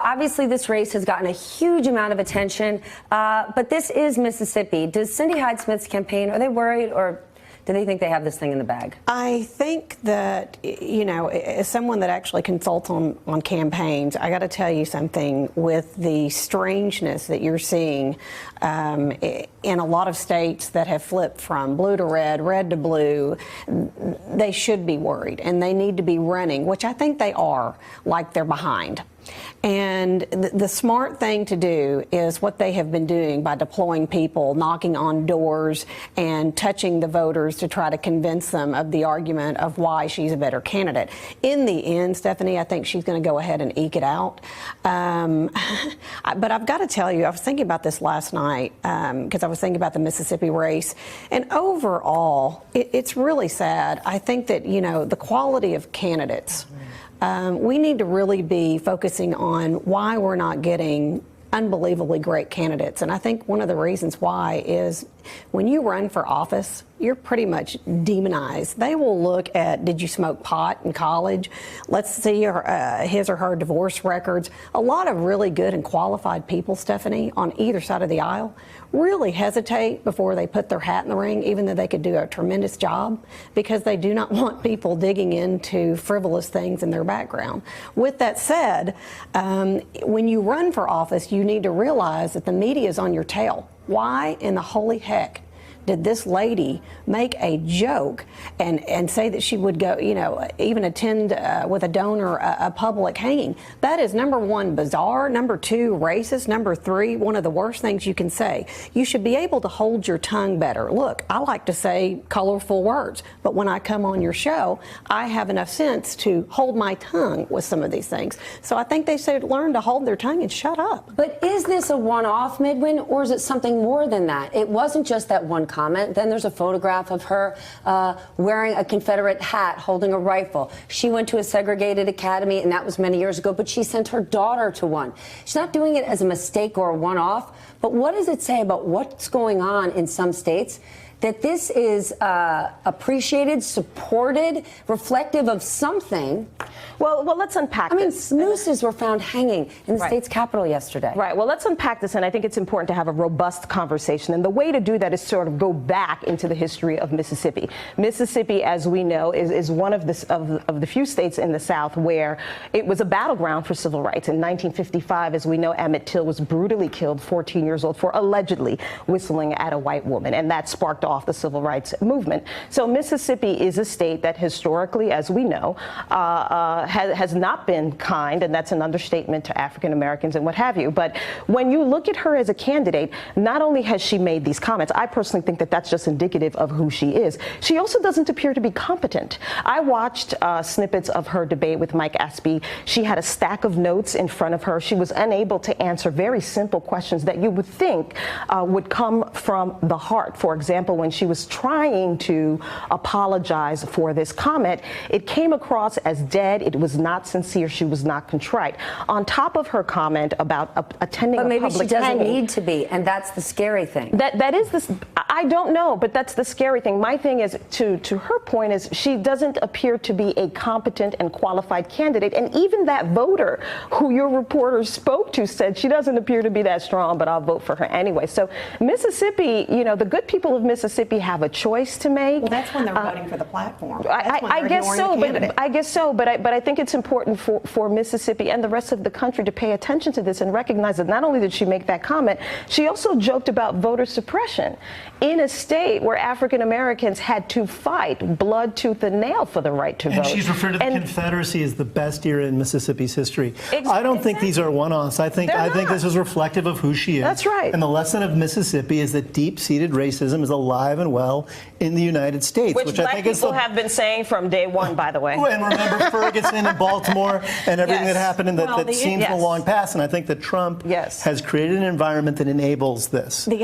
Obviously, this race has gotten a huge amount of attention, but this is Mississippi. Does Cindy Hyde-Smith's campaign, are they worried, or do they think they have this thing in the bag? I think that, you know, as someone that actually consults on campaigns, I got to tell you something. With the strangeness that you're seeing in a lot of states that have flipped from blue to red, red to blue, they should be worried, and they need to be running, which I think they are, like they're behind. And the smart thing to do is what they have been doing by deploying people, knocking on doors, and touching the voters to try to convince them of the argument of why she's a better candidate. In the end, Stephanie, I think she's going to go ahead and eke it out. But I've got to tell you, I was thinking about this last night because I was thinking about the Mississippi race. And overall, it's really sad. I think that, you know, the quality of candidates, we need to really be focusing on why we're not getting unbelievably great candidates. And I think one of the reasons why is when you run for office, you're pretty much demonized. They will look at, did you smoke pot in college? Let's see his or her divorce records. A lot of really good and qualified people, Stephanie, on either side of the aisle, really hesitate before they put their hat in the ring, even though they could do a tremendous job, because they do not want people digging into frivolous things in their background. With that said, when you run for office, you need to realize that the media is on your tail. Why in the holy heck did this lady make a joke and say that she would go, you know, even attend with a donor a public hanging? That is, number one, bizarre. Number two, racist. Number three, one of the worst things you can say. You should be able to hold your tongue better. Look, I like to say colorful words, but when I come on your show, I have enough sense to hold my tongue with some of these things. So I think they should learn to hold their tongue and shut up. But is this a one-off, Midwin, or is it something more than that? It wasn't just that one comment. Then there's a photograph of her wearing a Confederate hat, holding a rifle. She went to a segregated academy, and that was many years ago, but she sent her daughter to one. She's not doing it as a mistake or a one-off, but what does it say about what's going on in some states that this is appreciated, supported, reflective of something? Well, let's unpack this. I mean, nooses were found hanging in the state's capital yesterday. Right. Well, let's unpack this, and I think it's important to have a robust conversation. And the way to do that is sort of go back into the history of Mississippi. Mississippi, as we know, is one of the few states in the South where it was a battleground for civil rights. In 1955, as we know, Emmett Till was brutally killed, 14 years old, for allegedly whistling at a white woman, and that sparked off the civil rights movement. So Mississippi is a state that historically, as we know, has not been kind, and that's an understatement, to African Americans and what have you. But when you look at her as a candidate, not only has she made these comments, I personally think that that's just indicative of who she is. She also doesn't appear to be competent. I watched snippets of her debate with Mike Aspie. She had a stack of notes in front of her. She was unable to answer very simple questions that you would think would come from the heart. For example, when she was trying to apologize for this comment, it came across as dead. It was not sincere. She was not contrite. On top of her comment about attending a public hanging. But maybe she doesn't need to be, and that's the scary thing. That is this. I don't know, but that's the scary thing. My thing is, to her point, is she doesn't appear to be a competent and qualified candidate. And even that voter who your reporter spoke to said she doesn't appear to be that strong, but I'll vote for her anyway. So Mississippi, you know, the good people of Mississippi have a choice to make. Well, that's when they're voting for the platform. I guess so, but I think it's important for Mississippi and the rest of the country to pay attention to this and recognize that not only did she make that comment, she also joked about voter suppression in a state where African Americans had to fight blood, tooth, and nail for the right to vote. And she's referred to the Confederacy as the best era in Mississippi's history. I don't think these are one-offs. I think this is reflective of who she is. That's right. And the lesson of Mississippi is that deep-seated racism is alive and well in the United States, which I black think people have been saying from day one, by the way. And remember Ferguson and Baltimore and everything that happened that seems in the long past. And I think that Trump has created an environment that enables this. The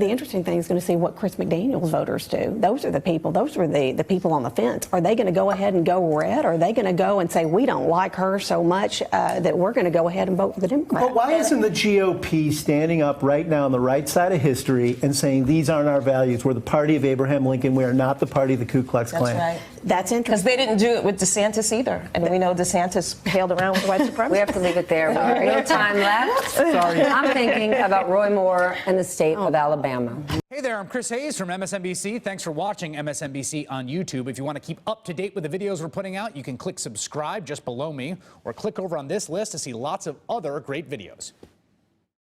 interesting thing is going to see what Chris McDaniel's voters do. Those are the people. Those are the people on the fence. Are they going to go ahead and go red? Or are they going to go and say, we don't like her so much that we're going to go ahead and vote for the Democrat? But why isn't the GOP standing up right now on the right side of history and saying these aren't our values? We're the party of Abraham Lincoln. We are not the party of the Ku Klux Klan. That's right. That's interesting. Because they didn't do it with DeSantis either. And we know DeSantis hailed around with white supremacy. We have to leave it there. We have no time left. Sorry. I'm thinking about Roy Moore and the state of Alabama. Hey there, I'm Chris Hayes from MSNBC. Thanks for watching MSNBC on YouTube. If you want to keep up to date with the videos we're putting out, you can click subscribe just below me or click over on this list to see lots of other great videos.